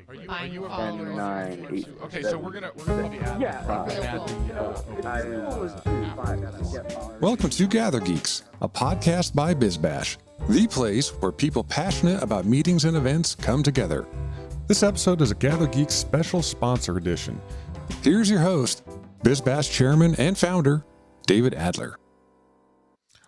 Are you Buying a followers. 10, 9, 8, Okay, so we're gonna call the ad. Welcome to Gather Geeks, a podcast by BizBash, the place where people passionate about meetings and events come together. This episode is a Gather Geeks special sponsor edition. Here's your host, BizBash chairman and founder, David Adler.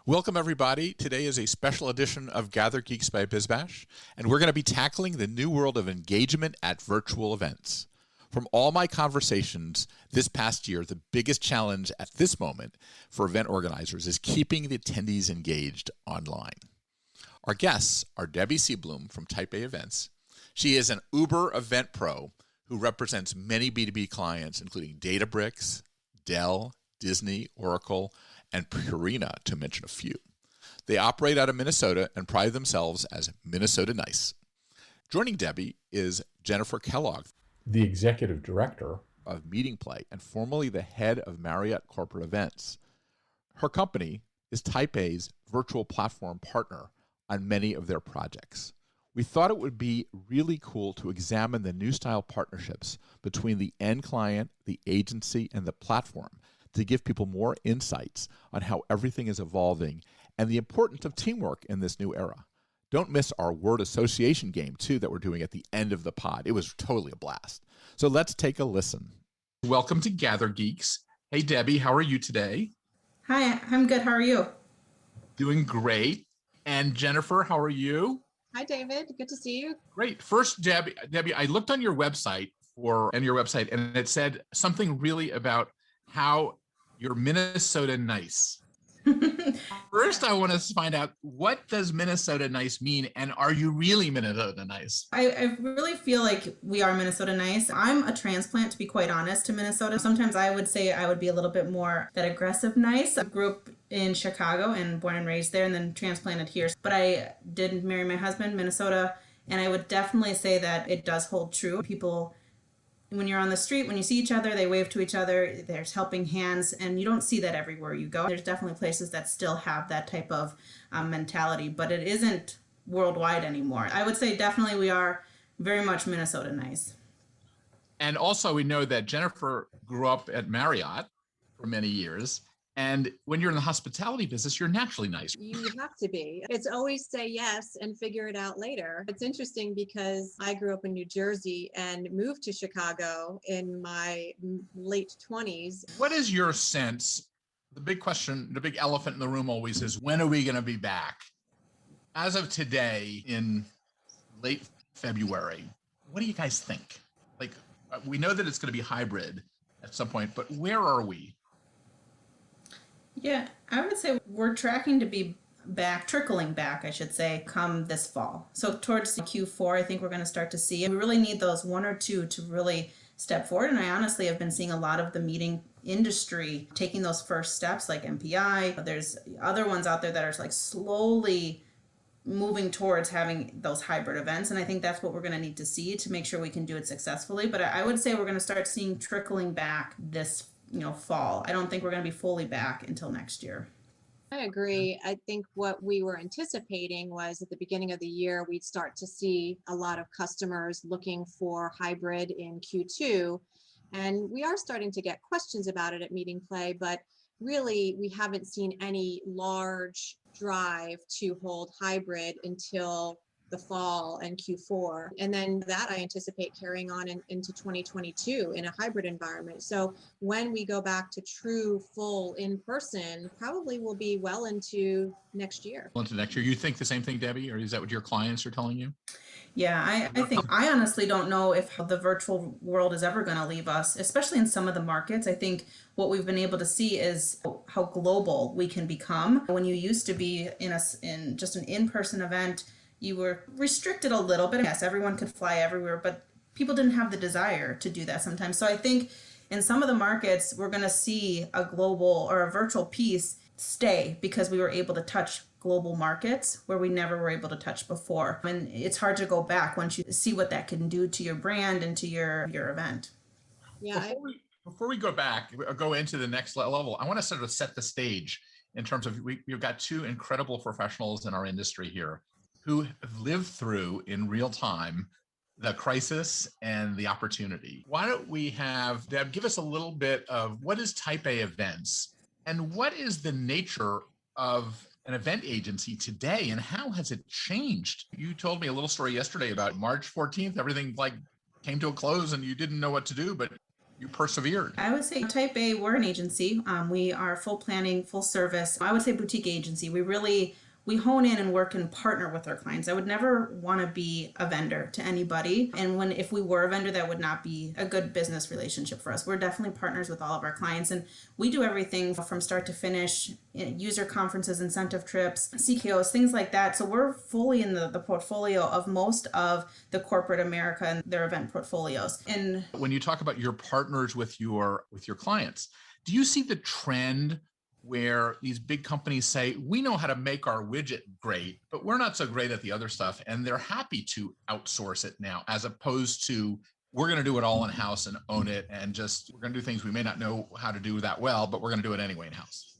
Welcome, everybody. Today is a special edition of Gather Geeks by BizBash, and we're going to be tackling the new world of engagement at virtual events. From all my conversations this past year, the biggest challenge at this moment for event organizers is keeping the attendees engaged online. Our guests are Debbie Seabloom from Type A Events. She is an Uber event pro who represents many B2B clients, including Databricks, Dell, Disney, Oracle, and Purina, to mention a few. They operate out of Minnesota and pride themselves as Minnesota Nice. Joining Debbie is Jennifer Kellogg, the executive director of MeetingPlay and formerly the head of Marriott Corporate Events. Her company is Type A's virtual platform partner on many of their projects. We thought it would be really cool to examine the new style partnerships between the end client, the agency, and the platform to give people more insights on how everything is evolving and the importance of teamwork in this new era. Don't miss our word association game, too, that we're doing at the end of the pod. It was totally a blast. So let's take a listen. Welcome to Gather Geeks. Hey, Debbie, how are you today? Hi, I'm good. How are you? Doing great. And Jennifer, how are you? Hi, David. Good to see you. Great. First, Debbie, I looked on your website and it said something really about how you're Minnesota nice. First, I want to find out, what does Minnesota nice mean? And are you really Minnesota nice? I really feel like we are Minnesota nice. I'm a transplant, to be quite honest, to Minnesota. Sometimes I would say I would be a little bit more that aggressive nice. I grew up in Chicago and born and raised there and then transplanted here. But I did marry my husband, Minnesota. And I would definitely say that it does hold true. People, when you're on the street, when you see each other, they wave to each other, there's helping hands, and you don't see that everywhere you go. There's definitely places that still have that type of mentality, but it isn't worldwide anymore. I would say definitely we are very much Minnesota nice. And also we know that Jennifer grew up at Marriott for many years. And when you're in the hospitality business, you're naturally nice. You have to be. It's always say yes and figure it out later. It's interesting because I grew up in New Jersey and moved to Chicago in my late 20s. What is your sense? The big question, the big elephant in the room always is, when are we going to be back? As of today, in late February, what do you guys think? Like, we know that it's going to be hybrid at some point, but where are we? Yeah, I would say we're tracking to be back, trickling back, I should say, come this fall. So towards Q4, I think we're going to start to see, and we really need those one or two to really step forward. And I honestly have been seeing a lot of the meeting industry taking those first steps, like MPI. There's other ones out there that are like slowly moving towards having those hybrid events. And I think that's what we're going to need to see to make sure we can do it successfully. But I would say we're going to start seeing trickling back this fall. I don't think we're going to be fully back until next year. I agree. I think what we were anticipating was at the beginning of the year, we'd start to see a lot of customers looking for hybrid in Q2. And we are starting to get questions about it at MeetingPlay, but really we haven't seen any large drive to hold hybrid until the fall and Q4. And then that I anticipate carrying on into 2022 in a hybrid environment. So when we go back to true full in-person, probably will be well into next year. Into next year. You think the same thing, Debbie, or is that what your clients are telling you? Yeah, I think, I honestly don't know if the virtual world is ever going to leave us, especially in some of the markets. I think what we've been able to see is how global we can become. When you used to be in just an in-person event, you were restricted a little bit. Yes, everyone could fly everywhere, but people didn't have the desire to do that sometimes. So I think in some of the markets, we're going to see a global or a virtual piece stay because we were able to touch global markets where we never were able to touch before. And it's hard to go back once you see what that can do to your brand and to your event. Yeah. Before we go into the next level, I want to sort of set the stage in terms of, we've got two incredible professionals in our industry here who have lived through in real time the crisis and the opportunity. Why don't we have Deb give us a little bit of what is Type A events and what is the nature of an event agency today and how has it changed? You told me a little story yesterday about March 14th, everything like came to a close and you didn't know what to do, but you persevered. I would say Type A, we're an agency. We are full planning, full service. I would say boutique agency. We hone in and work and partner with our clients. I would never want to be a vendor to anybody. And if we were a vendor, that would not be a good business relationship for us. We're definitely partners with all of our clients. And we do everything from start to finish, user conferences, incentive trips, CKOs, things like that. So we're fully in the portfolio of most of the corporate America and their event portfolios. And when you talk about your partners with your clients, do you see the trend where these big companies say, we know how to make our widget great, but we're not so great at the other stuff. And they're happy to outsource it now, as opposed to we're going to do it all in-house and own it. And we're going to do things we may not know how to do that well, but we're going to do it anyway in-house.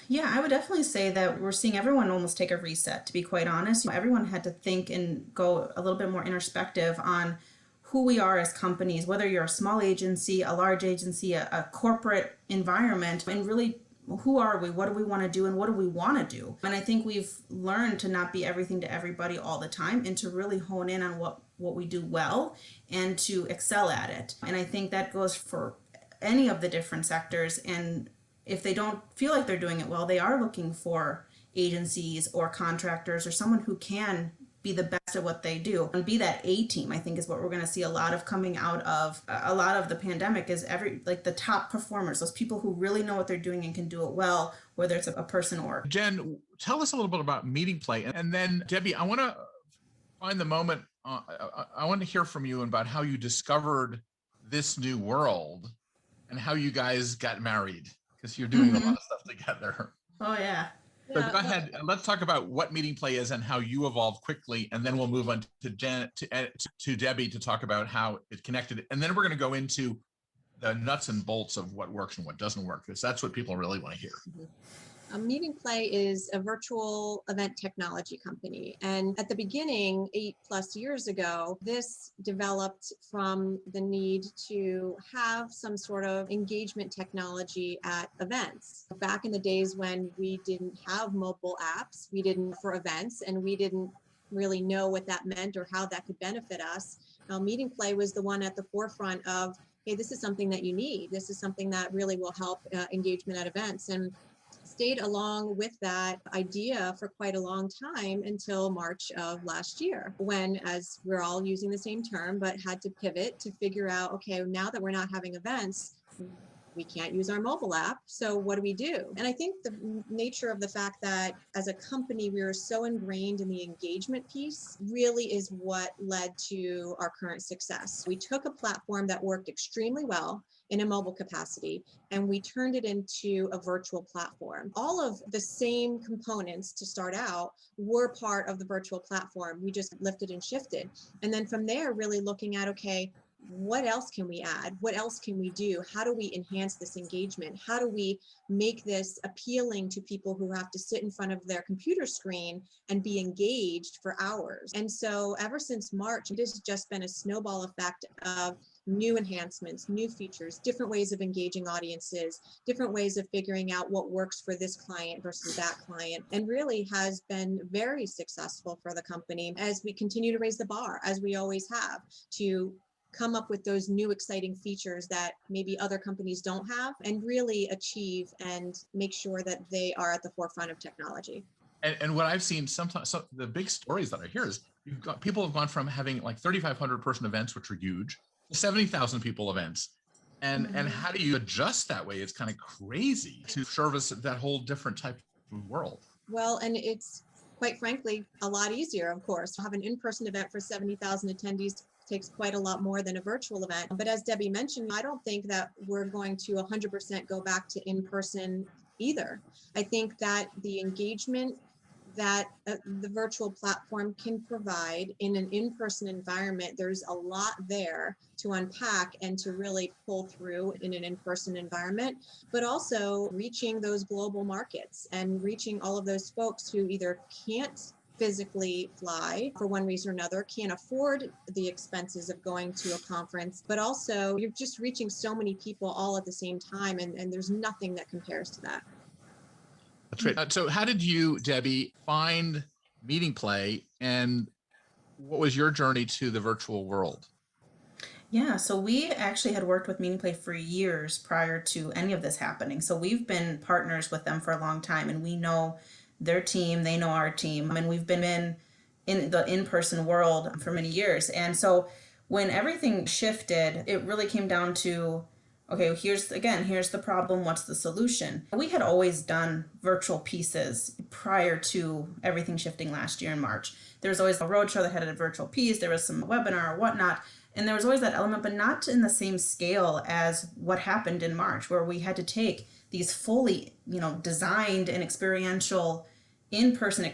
Yeah, I would definitely say that we're seeing everyone almost take a reset, to be quite honest. Everyone had to think and go a little bit more introspective on who we are as companies, whether you're a small agency, a large agency, a corporate environment, and really who are we? What do we want to do? And what do we want to do? And I think we've learned to not be everything to everybody all the time and to really hone in on what we do well and to excel at it. And I think that goes for any of the different sectors. And if they don't feel like they're doing it well, they are looking for agencies or contractors or someone who can be the best at what they do and be that A team. I think is what we're going to see a lot of coming out of a lot of the pandemic is the top performers, those people who really know what they're doing and can do it well, whether it's a person or. Jen, tell us a little bit about MeetingPlay. And then Debbie, I want to find the moment. I want to hear from you about how you discovered this new world and how you guys got married, because you're doing a lot of stuff together. Oh, yeah. So go ahead. Let's talk about what MeetingPlay is and how you evolved quickly, and then we'll move on to to Debbie to talk about how it connected. And then we're going to go into the nuts and bolts of what works and what doesn't work, because that's what people really want to hear. MeetingPlay is a virtual event technology company. And at the beginning, 8+ years ago, this developed from the need to have some sort of engagement technology at events. Back in the days when we didn't have mobile apps, for events, and we didn't really know what that meant or how that could benefit us. MeetingPlay was the one at the forefront of, hey, this is something that you need. This is something that really will help engagement at events. And stayed along with that idea for quite a long time until March of last year, when, as we're all using the same term, but had to pivot to figure out, okay, now that we're not having events, we can't use our mobile app. So what do we do? And I think the nature of the fact that as a company, we are so ingrained in the engagement piece really is what led to our current success. We took a platform that worked extremely well in a mobile capacity, and we turned it into a virtual platform. All of the same components to start out were part of the virtual platform. We just lifted and shifted. And then from there, really looking at, okay, what else can we add? What else can we do? How do we enhance this engagement? How do we make this appealing to people who have to sit in front of their computer screen and be engaged for hours? And so ever since March, it has just been a snowball effect of new enhancements, new features, different ways of engaging audiences, different ways of figuring out what works for this client versus that client, and really has been very successful for the company as we continue to raise the bar, as we always have, to come up with those new exciting features that maybe other companies don't have, and really achieve and make sure that they are at the forefront of technology. And what I've seen sometimes, the big stories that I hear is people have gone from having like 3,500 person events, which are huge, to 70,000 people events. And how do you adjust that way? It's kind of crazy to service that whole different type of world. Well, and it's quite frankly a lot easier, of course. To have an in-person event for 70,000 attendees takes quite a lot more than a virtual event. But as Debbie mentioned, I don't think that we're going to 100% go back to in-person either. I think that the engagement that the virtual platform can provide in an in-person environment, there's a lot there to unpack and to really pull through in an in-person environment, but also reaching those global markets and reaching all of those folks who either can't physically fly for one reason or another, can't afford the expenses of going to a conference, but also you're just reaching so many people all at the same time, and there's nothing that compares to that. That's great. So how did you, Debbie, find MeetingPlay, and what was your journey to the virtual world? Yeah, so we actually had worked with MeetingPlay for years prior to any of this happening. So we've been partners with them for a long time, and we know their team, they know our team, and we've been in the in-person world for many years. And so when everything shifted, it really came down to, okay, here's the problem, what's the solution? We had always done virtual pieces prior to everything shifting last year in March. There was always a roadshow that had a virtual piece, there was some webinar or whatnot. And there was always that element, but not in the same scale as what happened in March, where we had to take these fully, designed and experiential in-person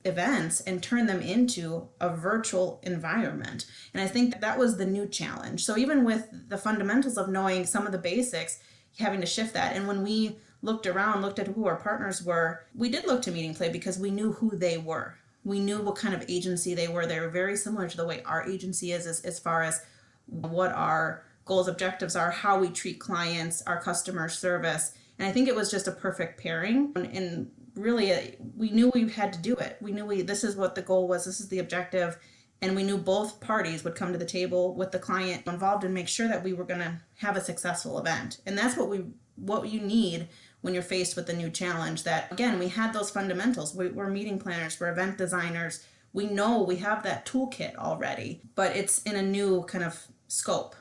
events and turn them into a virtual environment. And I think that was the new challenge. So even with the fundamentals of knowing some of the basics, having to shift that. And when we looked at who our partners were, we did look to MeetingPlay because we knew who they were. We knew what kind of agency they were. They were very similar to the way our agency is as far as what our goals, objectives are, how we treat clients, our customer service. And I think it was just a perfect pairing. And really, we knew we had to do it. We knew this is what the goal was, this is the objective. And we knew both parties would come to the table with the client involved and make sure that we were going to have a successful event. And that's what you need when you're faced with a new challenge. That, again, we had those fundamentals. We're meeting planners, we're event designers. We know we have that toolkit already, but it's in a new kind of scope.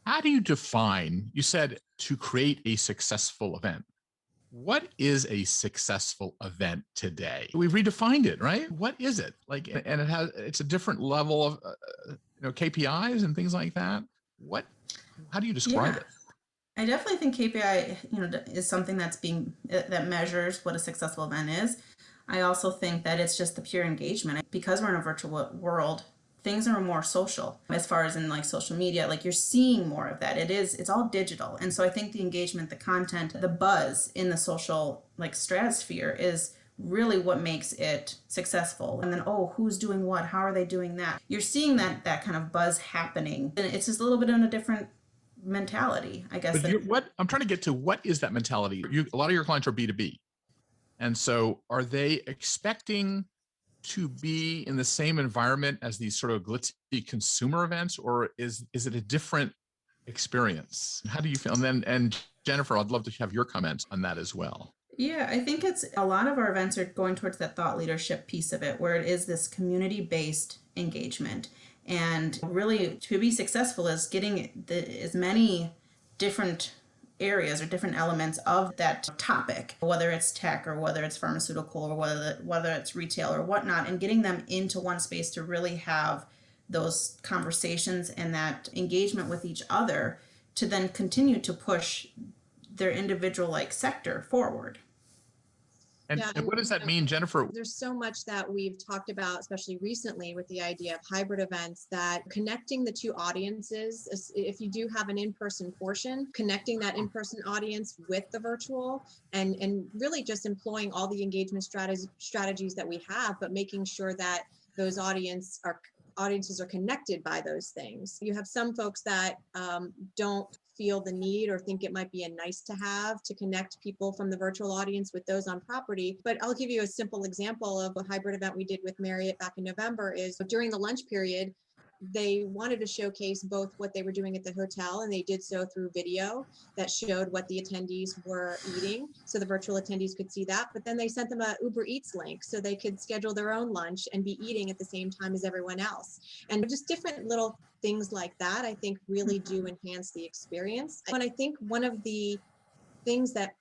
How do you define, you said to create a successful event. What is a successful event today? We've redefined it, right? What is it? And it's a different level of KPIs and things like that. How do you describe it? I definitely think KPI, is something that measures what a successful event is. I also think that it's just the pure engagement. Because we're in a virtual world, things are more social as far as in social media. You're seeing more of that. It's all digital. And so I think the engagement, the content, the buzz in the social stratosphere is really what makes it successful. And then, who's doing what? How are they doing that? You're seeing that kind of buzz happening. And it's just a little bit in a different mentality, I guess. But what I'm trying to get to, what is that mentality? A lot of your clients are B2B. And so are they expecting to be in the same environment as these sort of glitzy consumer events, or is it a different experience? How do you feel? And Jennifer, I'd love to have your comments on that as well. Yeah, I think it's a lot of our events are going towards that thought leadership piece of it, where it is this community-based engagement. And really, to be successful is getting as many different areas or different elements of that topic, whether it's tech or whether it's pharmaceutical or whether it's retail or whatnot, and getting them into one space to really have those conversations and that engagement with each other to then continue to push their individual sector forward. And what does that mean, Jennifer? There's so much that we've talked about, especially recently with the idea of hybrid events, that connecting the two audiences, if you do have an in-person portion, connecting that in-person audience with the virtual and really just employing all the engagement strategies that we have, but making sure that those audiences are connected by those things. You have some folks that don't feel the need or think it might be a nice to have to connect people from the virtual audience with those on property. But I'll give you a simple example of a hybrid event we did with Marriott back in November. Is during the lunch period, they wanted to showcase both what they were doing at the hotel, and they did so through video that showed what the attendees were eating, so the virtual attendees could see that. But then they sent them a Uber Eats link so they could schedule their own lunch and be eating at the same time as everyone else. And just different little things like that, I think, really do enhance the experience. And I think one of the things that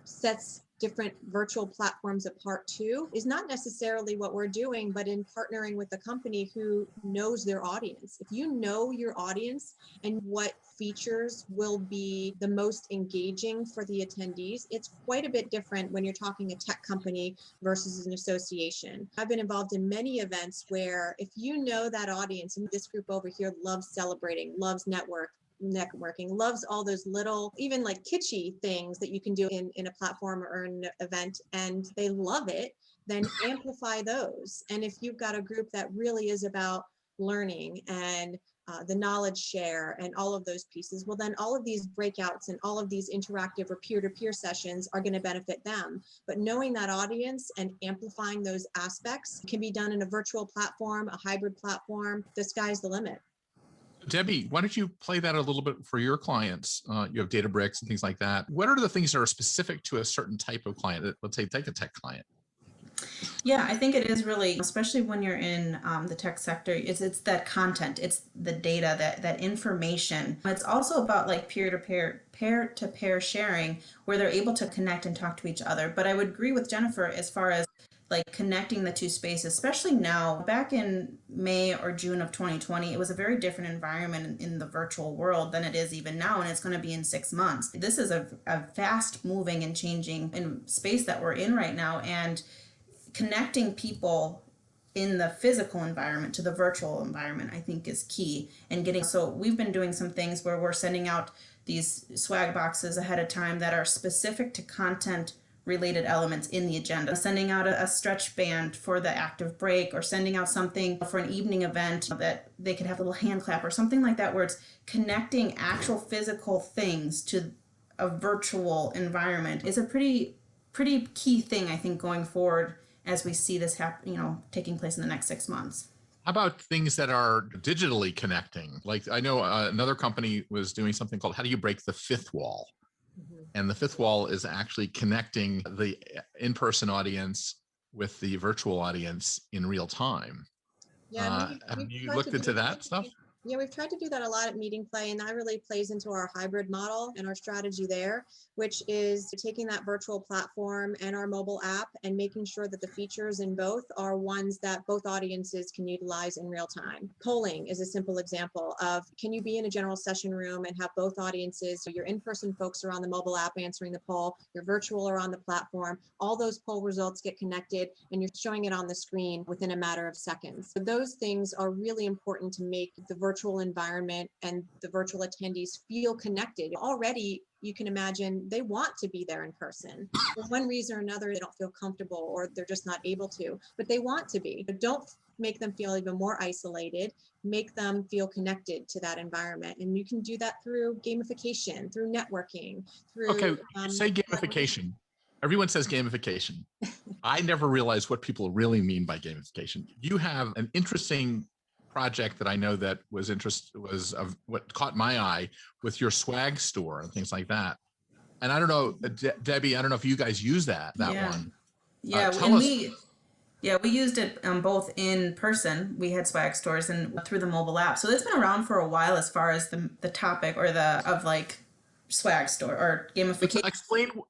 sets different virtual platforms apart too is not necessarily what we're doing, but in partnering with a company who knows their audience. If you know your audience and what features will be the most engaging for the attendees, it's quite a bit different when you're talking a tech company versus an association. I've been involved in many events where if you know that audience, and this group over here loves celebrating, loves networking, loves all those little, even kitschy things that you can do in a platform or an event, and they love it, then amplify those. And if you've got a group that really is about learning and the knowledge share and all of those pieces, well, then all of these breakouts and all of these interactive or peer-to-peer sessions are going to benefit them. But knowing that audience and amplifying those aspects can be done in a virtual platform, a hybrid platform. The sky's the limit. Debbie, why don't you play that a little bit for your clients? You have Databricks and things like that. What are the things that are specific to a certain type of client? Let's say take a tech client. Yeah, I think it is really, especially when you're in the tech sector, it's that content, it's the data, that information. It's also about like peer-to-peer sharing where they're able to connect and talk to each other. But I would agree with Jennifer as far as like connecting the two spaces, especially now. Back in May or June of 2020, it was a very different environment in the virtual world than it is even now, and it's going to be in 6 months. This is a fast moving and changing in space that we're in right now, and connecting people in the physical environment to the virtual environment, I think, is key. And so we've been doing some things where we're sending out these swag boxes ahead of time that are specific to content related elements in the agenda, sending out a stretch band for the active break, or sending out something for an evening event that they could have a little hand clap or something like that, where it's connecting actual physical things to a virtual environment is a pretty key thing, I think, going forward as we see this taking place in the next 6 months. How about things that are digitally connecting? Like I know another company was doing something called How Do You Break the Fifth Wall? Mm-hmm. And the fifth wall is actually connecting the in-person audience with the virtual audience in real time. Yeah, have you looked into that stuff? Yeah, we've tried to do that a lot at MeetingPlay, and that really plays into our hybrid model and our strategy there, which is taking that virtual platform and our mobile app and making sure that the features in both are ones that both audiences can utilize in real time. Polling is a simple example of, can you be in a general session room and have both audiences, so your in-person folks are on the mobile app answering the poll, your virtual are on the platform, all those poll results get connected and you're showing it on the screen within a matter of seconds. So those things are really important to make the virtual environment and the virtual attendees feel connected. Already, you can imagine they want to be there in person. For one reason or another, they don't feel comfortable or they're just not able to, but they want to be. But don't make them feel even more isolated. Make them feel connected to that environment. And you can do that through gamification, through networking, through... Okay, you say gamification. Everyone says gamification. I never realized what people really mean by gamification. You have an interesting project that I know that was of what caught my eye with your swag store and things like that. And I don't know, Debbie, I don't know if you guys use that one. Yeah, we used it both in person. We had swag stores and through the mobile app. So it's been around for a while as far as the topic or swag store or gamification.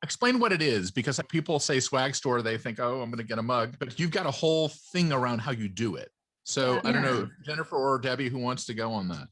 Explain what it is, because people say swag store, they think, oh, I'm going to get a mug, but you've got a whole thing around how you do it. So I don't know, Jennifer or Debbie, who wants to go on that?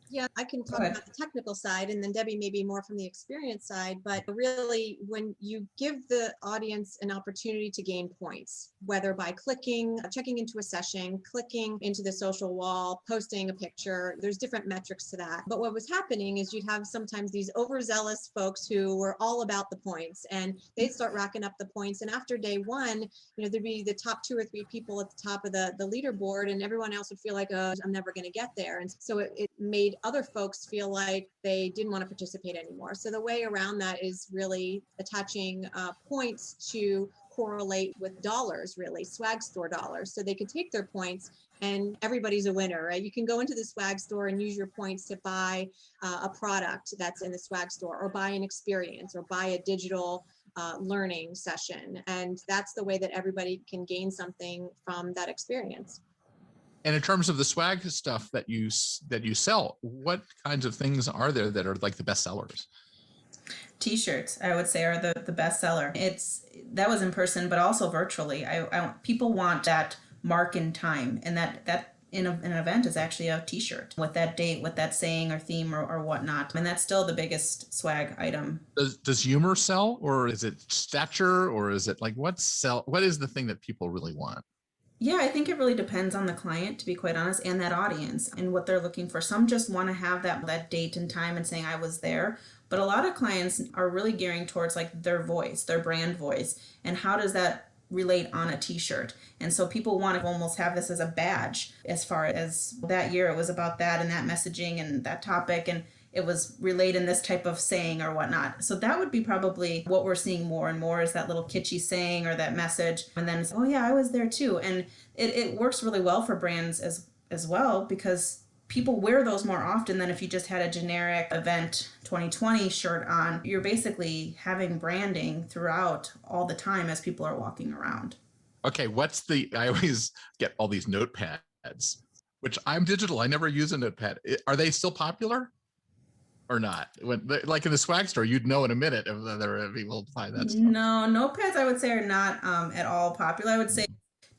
Yeah, I can talk about the technical side, and then Debbie maybe more from the experience side. But really, when you give the audience an opportunity to gain points, whether by checking into a session, clicking into the social wall, posting a picture, there's different metrics to that. But what was happening is you'd have sometimes these overzealous folks who were all about the points, and they'd start racking up the points. And after day one, there'd be the top 2 or 3 people at the top of the leaderboard, and everyone else would feel like, oh, I'm never going to get there. And so it made other folks feel like they didn't want to participate anymore. So the way around that is really attaching points to correlate with dollars, really, swag store dollars. So they can take their points and everybody's a winner, right? You can go into the swag store and use your points to buy a product that's in the swag store, or buy an experience, or buy a digital learning session. And that's the way that everybody can gain something from that experience. And in terms of the swag stuff that you sell, what kinds of things are there that are like the best sellers? T-shirts, I would say, are the best seller. That was in person, but also virtually. People want that mark in time, and that in an event is actually a T-shirt with that date, with that saying or theme or whatnot. And that's still the biggest swag item. Does humor sell, or is it stature, or is it like what is the thing that people really want? Yeah, I think it really depends on the client, to be quite honest, and that audience and what they're looking for. Some just want to have that date and time and saying I was there. But a lot of clients are really gearing towards like their voice, their brand voice. And how does that relate on a t-shirt. And so people want to almost have this as a badge. As far as that year, it was about that and that messaging and that topic, and it was relayed in this type of saying or whatnot. So that would be probably what we're seeing more and more, is that little kitschy saying or that message. And then, oh yeah, I was there too. And it works really well for brands as well, because people wear those more often than if you just had a generic event 2020 shirt on. You're basically having branding throughout all the time as people are walking around. Okay, I always get all these notepads, which I'm digital. I never use a notepad. Are they still popular or not? Like in the swag store, you'd know in a minute if there people buy that stuff. No, notepads I would say are not at all popular. I would say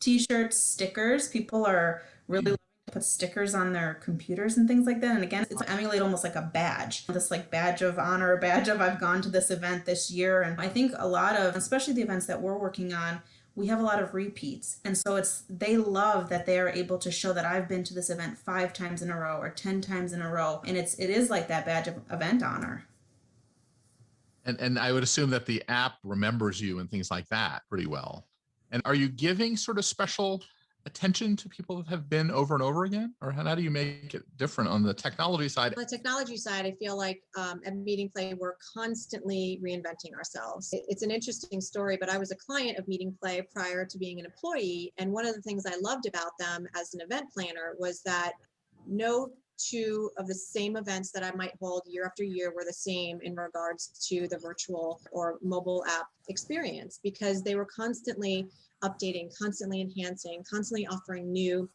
t-shirts, stickers. People are really loving to put stickers on their computers and things like that. And again, it's emulate almost like a badge, this like badge of honor, badge of I've gone to this event this year. And I think a lot of, especially the events that we're working on, we have a lot of repeats. And so they love that they are able to show that I've been to this event 5 times in a row or 10 times in a row. And it is like that badge of event honor. And I would assume that the app remembers you and things like that pretty well. And are you giving sort of special attention to people that have been over and over again? Or how do you make it different on the technology side? On the technology side, I feel like at MeetingPlay, we're constantly reinventing ourselves. It's an interesting story, but I was a client of MeetingPlay prior to being an employee. And one of the things I loved about them as an event planner was that no 2 of the same events that I might hold year after year were the same in regards to the virtual or mobile app experience, because they were constantly updating, constantly enhancing, constantly offering new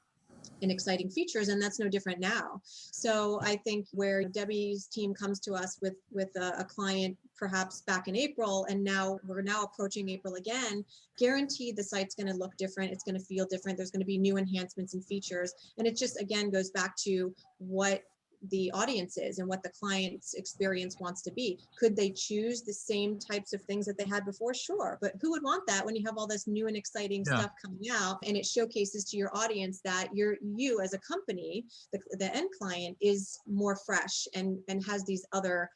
and exciting features, and that's no different now. So I think where Debbie's team comes to us with a client perhaps back in April, and now we're approaching April again, guaranteed the site's going to look different, it's going to feel different, there's going to be new enhancements and features, and it just again goes back to what the audience is and what the client's experience wants to be. Could they choose the same types of things that they had before? Sure. But who would want that when you have all this new and exciting stuff coming out, and it showcases to your audience that you as a company, the end client, is more fresh and has these other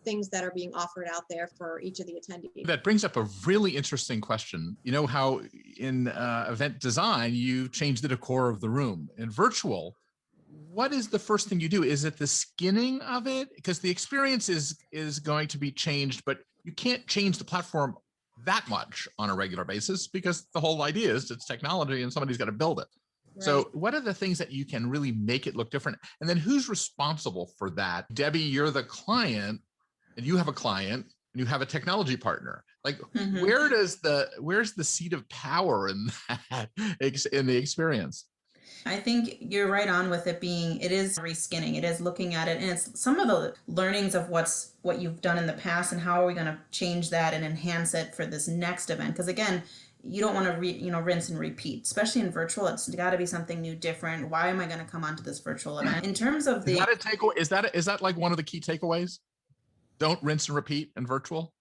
things that are being offered out there for each of the attendees. That brings up a really interesting question. You know how in event design, you change the decor of the room. In virtual, what is the first thing you do? Is it the skinning of it? Because the experience is going to be changed, but you can't change the platform that much on a regular basis, because the whole idea is it's technology and somebody's got to build it. Right. So what are the things that you can really make it look different? And then who's responsible for that? Debbie, you're the client, and you have a client, and you have a technology partner. Like, where's the seat of power in that, in the experience? I think you're right on with it is reskinning. It is looking at it, and it's some of the learnings of what you've done in the past, and how are we going to change that and enhance it for this next event? Because again, you don't want to rinse and repeat, especially in virtual. It's got to be something new, different. Why am I going to come onto this virtual event? In terms of is that a takeaway? Is that like one of the key takeaways? Don't rinse and repeat in virtual?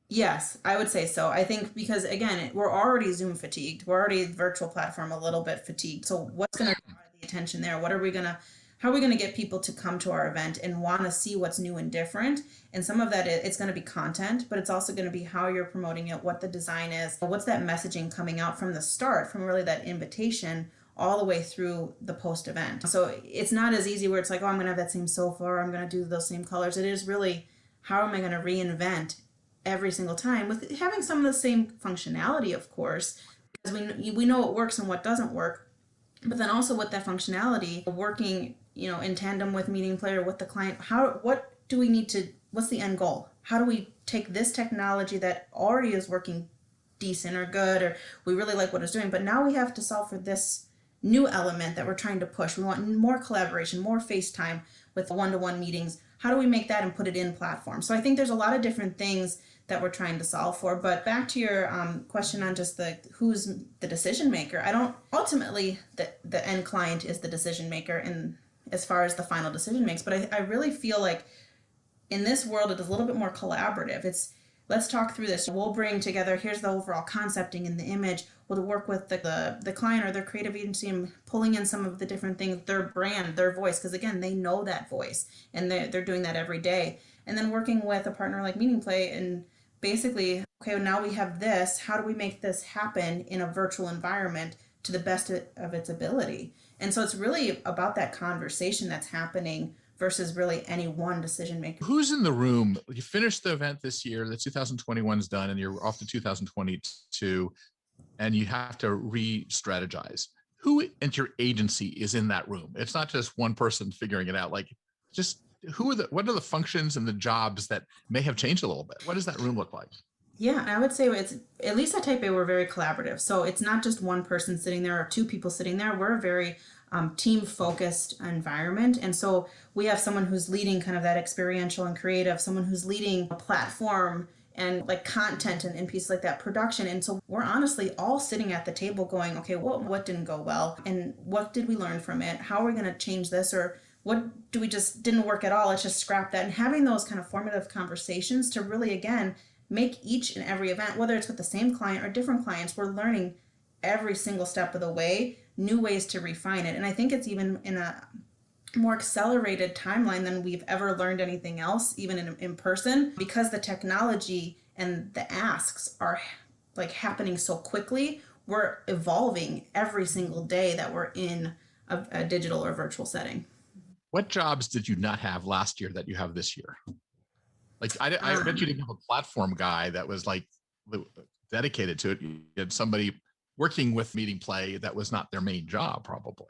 Yes, I would say so. I think because again, we're already Zoom fatigued. We're already virtual platform a little bit fatigued. So what's going to draw the attention there? How are we going to get people to come to our event and want to see what's new and different? And some of that, it's going to be content, but it's also going to be how you're promoting it, what the design is, what's that messaging coming out from the start, from really that invitation all the way through the post event. So it's not as easy where it's like, oh, I'm going to have that same sofa, or I'm going to do those same colors. It is really, how am I going to reinvent every single time, with having some of the same functionality, of course, because we know what works and what doesn't work, but then also with that functionality working, in tandem with MeetingPlay or with the client. What do we need to? What's the end goal? How do we take this technology that already is working decent or good, or we really like what it's doing, but now we have to solve for this new element that we're trying to push. We want more collaboration, more FaceTime with one-to-one meetings. How do we make that and put it in platform? So I think there's a lot of different things that we're trying to solve for. But back to your question on just who's the decision maker. Ultimately the end client is the decision maker in as far as the final decision makes. But I really feel like in this world it is a little bit more collaborative. It's, let's talk through this. We'll bring together, here's the overall concepting and the image. We'll work with the client or their creative agency and pulling in some of the different things, their brand, their voice, because again, they know that voice and they're doing that every day. And then working with a partner like MeetingPlay and basically, okay, now we have this. How do we make this happen in a virtual environment to the best of its ability? And so it's really about that conversation that's happening versus really any one decision maker. Who's in the room? You finished the event this year, the 2021 is done, and you're off to 2022, and you have to re-strategize. Who at your agency is in that room? It's not just one person figuring it out. Like, just what are the functions and the jobs that may have changed a little bit? What does that room look like? Yeah, I would say it's, at least at Type A, we're very collaborative. So it's not just one person sitting there or two people sitting there. We're a very team-focused environment. And so we have someone who's leading kind of that experiential and creative, someone who's leading a platform and like content and pieces like that, production. And so we're honestly all sitting at the table going, okay, what didn't go well? And what did we learn from it? How are we going to change this? Or what do we just didn't work at all? Let's just scrap that. And having those kind of formative conversations to really, again, make each and every event, whether it's with the same client or different clients, we're learning every single step of the way, new ways to refine it. And I think it's even in a more accelerated timeline than we've ever learned anything else, even in person, because the technology and the asks are like happening so quickly. We're evolving every single day that we're in a digital or virtual setting. What jobs did you not have last year that you have this year? Like, I bet you didn't have a platform guy that was like dedicated to it. You had somebody working with MeetingPlay that was not their main job, probably.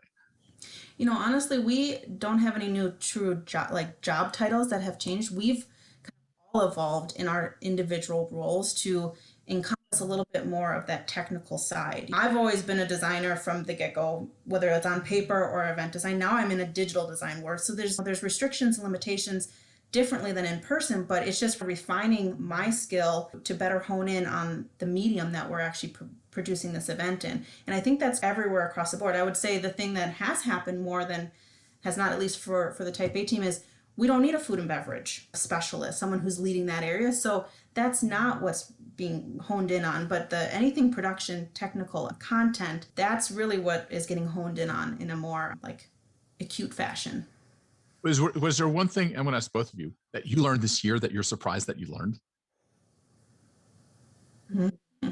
You know, honestly, we don't have any new true job titles that have changed. We've kind of all evolved in our individual roles to encompass a little bit more of that technical side. I've always been a designer from the get-go, whether it's on paper or event design. Now I'm in a digital design world. So there's restrictions and limitations differently than in person, but it's just refining my skill to better hone in on the medium that we're actually producing this event in. And I think that's everywhere across the board. I would say the thing that has happened more than has not, at least for the Type A team, is we don't need a food and beverage specialist, someone who's leading that area. So that's not what's being honed in on, but anything production, technical content, that's really what is getting honed in on in a more like acute fashion. Was there one thing, I'm going to ask both of you, that you learned this year that you're surprised that you learned? Mm-hmm.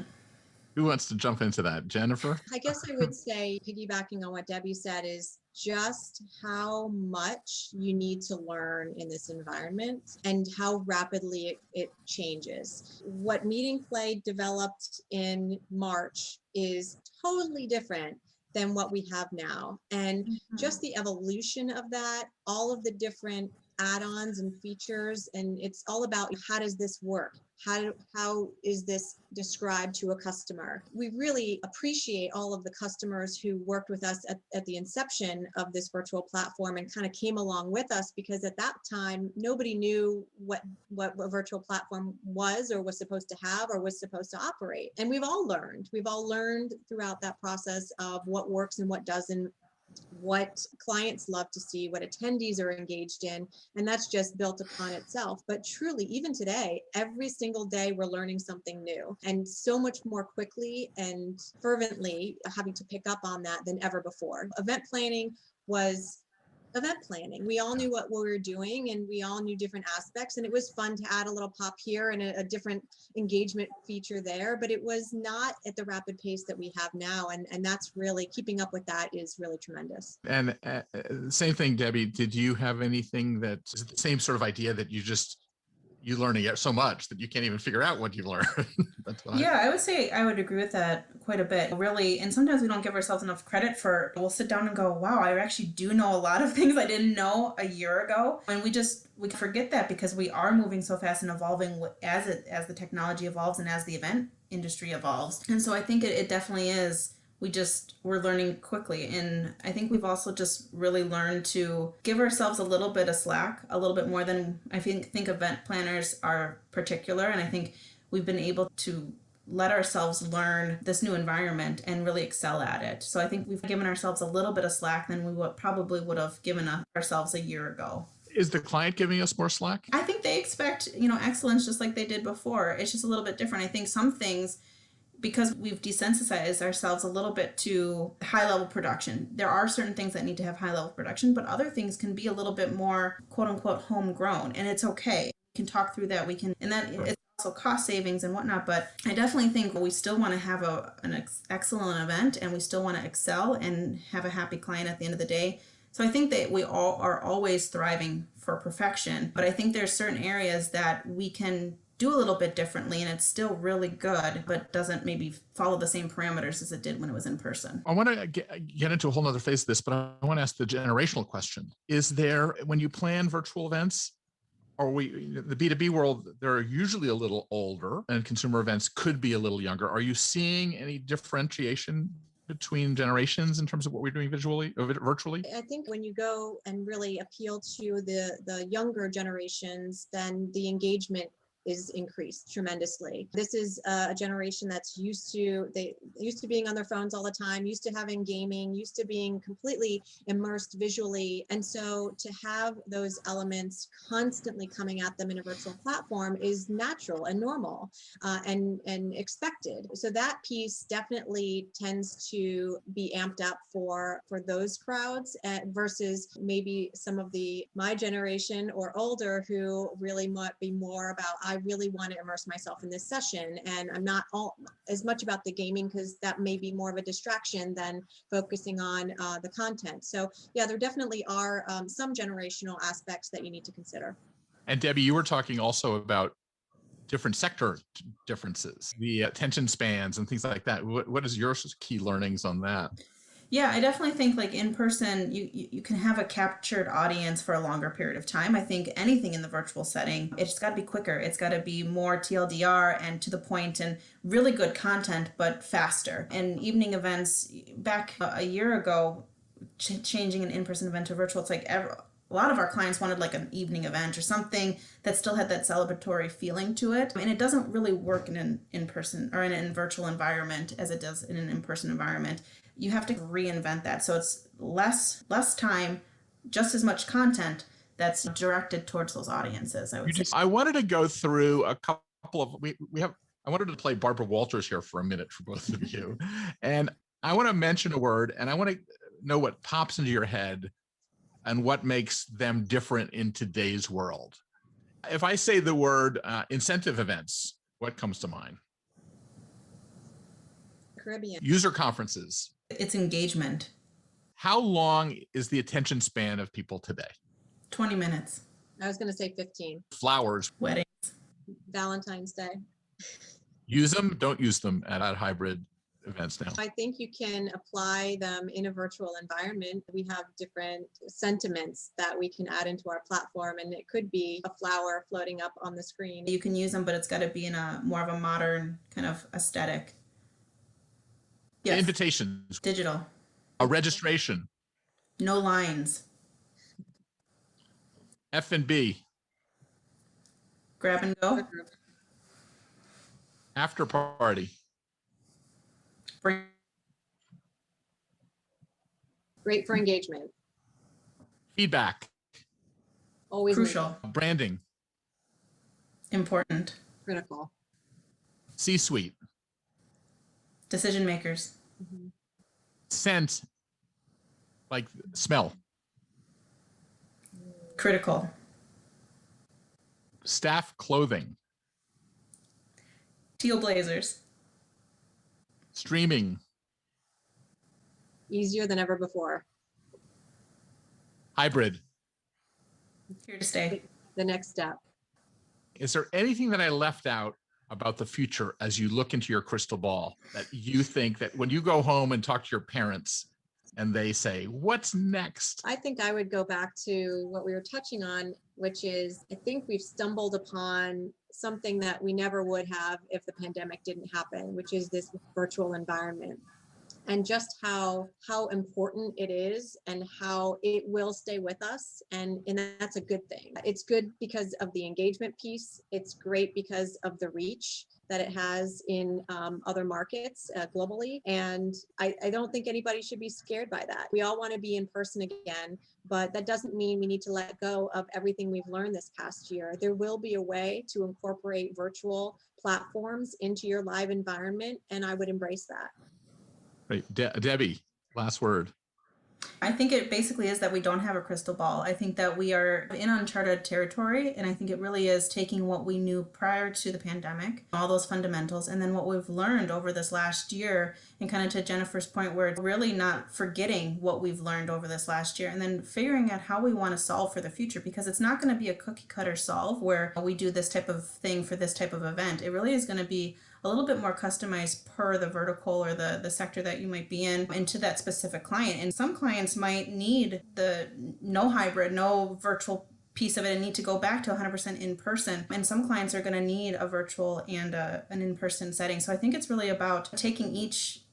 Who wants to jump into that? Jennifer? I guess I would say, piggybacking on what Debbie said, is just how much you need to learn in this environment and how rapidly it changes. What MeetingPlay developed in March is totally different than what we have now. And just the evolution of that, all of the different add-ons and features, and it's all about how does this work? How is this described to a customer? We really appreciate all of the customers who worked with us at the inception of this virtual platform and kind of came along with us, because at that time, nobody knew what a virtual platform was or was supposed to have or was supposed to operate. And we've all learned throughout that process of what works and what doesn't, what clients love to see, what attendees are engaged in, and that's just built upon itself. But truly, even today, every single day, we're learning something new, and so much more quickly and fervently having to pick up on that than ever before. Event planning was event planning. We all knew what we were doing and we all knew different aspects, and it was fun to add a little pop here and a different engagement feature there, but it was not at the rapid pace that we have now, and that's really, keeping up with that is really tremendous. And same thing, Debbie, did you have anything that is the same sort of idea that you learning it so much that you can't even figure out what you learned? I would say I would agree with that quite a bit, really. And sometimes we don't give ourselves enough credit for, we'll sit down and go, wow, I actually do know a lot of things I didn't know a year ago. And we forget that because we are moving so fast and evolving as the technology evolves and as the event industry evolves. And so I think it definitely is. We're learning quickly. And I think we've also just really learned to give ourselves a little bit of slack, a little bit more than I think event planners are particular. And I think we've been able to let ourselves learn this new environment and really excel at it. So I think we've given ourselves a little bit of slack than we probably would have given ourselves a year ago. Is the client giving us more slack? I think they expect, excellence just like they did before. It's just a little bit different. I think some things, because we've desensitized ourselves a little bit to high level production. There are certain things that need to have high level production, but other things can be a little bit more quote unquote homegrown, and it's okay. We can talk through that. And that it's also cost savings and whatnot. But I definitely think we still want to have an excellent event, and we still want to excel and have a happy client at the end of the day. So I think that we all are always thriving for perfection, but I think there's certain areas that we can do a little bit differently and it's still really good, but doesn't maybe follow the same parameters as it did when it was in person. I want to get into a whole nother phase of this, but I want to ask the generational question. Is there, when you plan virtual events, the B2B world, they're usually a little older and consumer events could be a little younger. Are you seeing any differentiation between generations in terms of what we're doing virtually? I think when you go and really appeal to the younger generations, then the engagement is increased tremendously. This is a generation that's used to being on their phones all the time, used to having gaming, used to being completely immersed visually. And so to have those elements constantly coming at them in a virtual platform is natural and normal and expected. So that piece definitely tends to be amped up for those crowds versus maybe some of my generation or older who really might be more about, I really want to immerse myself in this session, and I'm not as much about the gaming because that may be more of a distraction than focusing on the content. So yeah, there definitely are some generational aspects that you need to consider. And Debbie, you were talking also about different sector differences, the attention spans and things like that. What is your key learnings on that? Yeah, I definitely think like in person, you can have a captured audience for a longer period of time. I think anything in the virtual setting, it's got to be quicker. It's got to be more TLDR and to the point and really good content, but faster. And evening events, back a year ago, changing an in-person event to virtual, it's like a lot of our clients wanted like an evening event or something that still had that celebratory feeling to it. And it doesn't really work in an in-person or in a virtual environment as it does in an in-person environment. You have to reinvent that. So it's less time, just as much content that's directed towards those audiences, I would say. I wanted to go through a couple of, I wanted to play Barbara Walters here for a minute for both of you. And I want to mention a word and I want to know what pops into your head and what makes them different in today's world. If I say the word incentive events, what comes to mind? Caribbean. User conferences. It's engagement. How long is the attention span of people today? 20 minutes. I was going to say 15. Flowers. Weddings. Valentine's Day. Use them, don't use them at hybrid events now. I think you can apply them in a virtual environment. We have different sentiments that we can add into our platform, and it could be a flower floating up on the screen. You can use them, but it's got to be in a more of a modern kind of aesthetic. Yes. Invitations. Digital. A registration. No lines. F&B. Grab and go. After party. Great for engagement. Feedback. Always crucial. Branding. Important. Critical. C-suite. Decision makers. Mm-hmm. Scent. Like smell. Critical. Staff clothing. Teal blazers. Streaming. Easier than ever before. Hybrid. Here to stay. The next step. Is there anything that I left out about the future as you look into your crystal ball that you think that when you go home and talk to your parents and they say, what's next? I think I would go back to what we were touching on, which is I think we've stumbled upon something that we never would have if the pandemic didn't happen, which is this virtual environment. And just how important it is and how it will stay with us. And that's a good thing. It's good because of the engagement piece. It's great because of the reach that it has in other markets globally. And I don't think anybody should be scared by that. We all want to be in person again, but that doesn't mean we need to let go of everything we've learned this past year. There will be a way to incorporate virtual platforms into your live environment, and I would embrace that. Right. Debbie, last word. I think it basically is that we don't have a crystal ball. I think that we are in uncharted territory, and I think it really is taking what we knew prior to the pandemic, all those fundamentals, and then what we've learned over this last year, and kind of to Jennifer's point, where it's really not forgetting what we've learned over this last year, and then figuring out how we want to solve for the future, because it's not going to be a cookie cutter solve where we do this type of thing for this type of event. It really is going to be a little bit more customized per the vertical or the sector that you might be in and to that specific client. And some clients might need the no hybrid, no virtual piece of it and need to go back to 100% in person. And some clients are going to need a virtual and an in-person setting. So I think it's really about taking each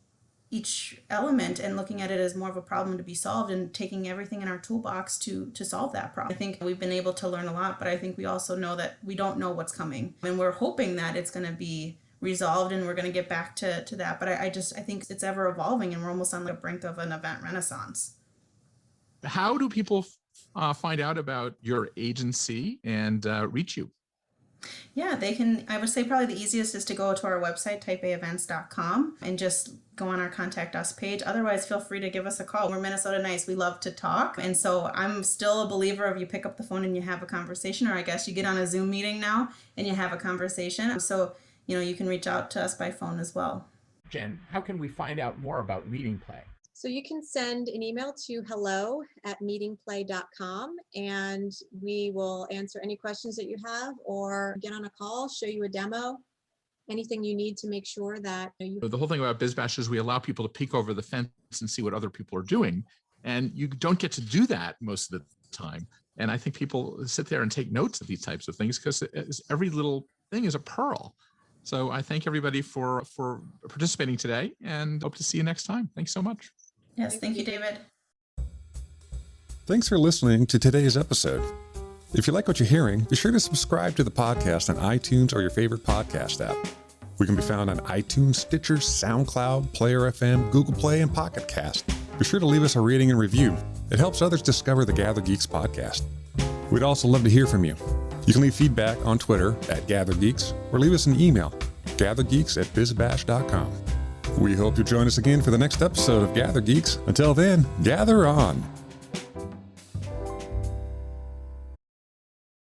element and looking at it as more of a problem to be solved and taking everything in our toolbox to solve that problem. I think we've been able to learn a lot, but I think we also know that we don't know what's coming. And we're hoping that it's going to be resolved and we're going to get back to that. But I think it's ever evolving and we're almost on the brink of an event renaissance. How do people find out about your agency and reach you? Yeah, they can. I would say probably the easiest is to go to our website, typeaevents.com, and just go on our contact us page. Otherwise, feel free to give us a call. We're Minnesota Nice. We love to talk. And so I'm still a believer of you pick up the phone and you have a conversation, or I guess you get on a Zoom meeting now and you have a conversation. So, you can reach out to us by phone as well. Jen, how can we find out more about MeetingPlay? So you can send an email to hello@meetingplay.com and we will answer any questions that you have or get on a call, show you a demo, anything you need to make sure that you. The whole thing about BizBash is we allow people to peek over the fence and see what other people are doing. And you don't get to do that most of the time. And I think people sit there and take notes of these types of things because every little thing is a pearl. So I thank everybody for participating today and hope to see you next time. Thanks so much. Yes, thank you, David. Thanks for listening to today's episode. If you like what you're hearing, be sure to subscribe to the podcast on iTunes or your favorite podcast app. We can be found on iTunes, Stitcher, SoundCloud, Player FM, Google Play, and Pocket Cast. Be sure to leave us a rating and review. It helps others discover the Gather Geeks podcast. We'd also love to hear from you. You can leave feedback on Twitter @GatherGeeks or leave us an email, gathergeeks@bizbash.com. We hope you'll join us again for the next episode of Gather Geeks. Until then, gather on.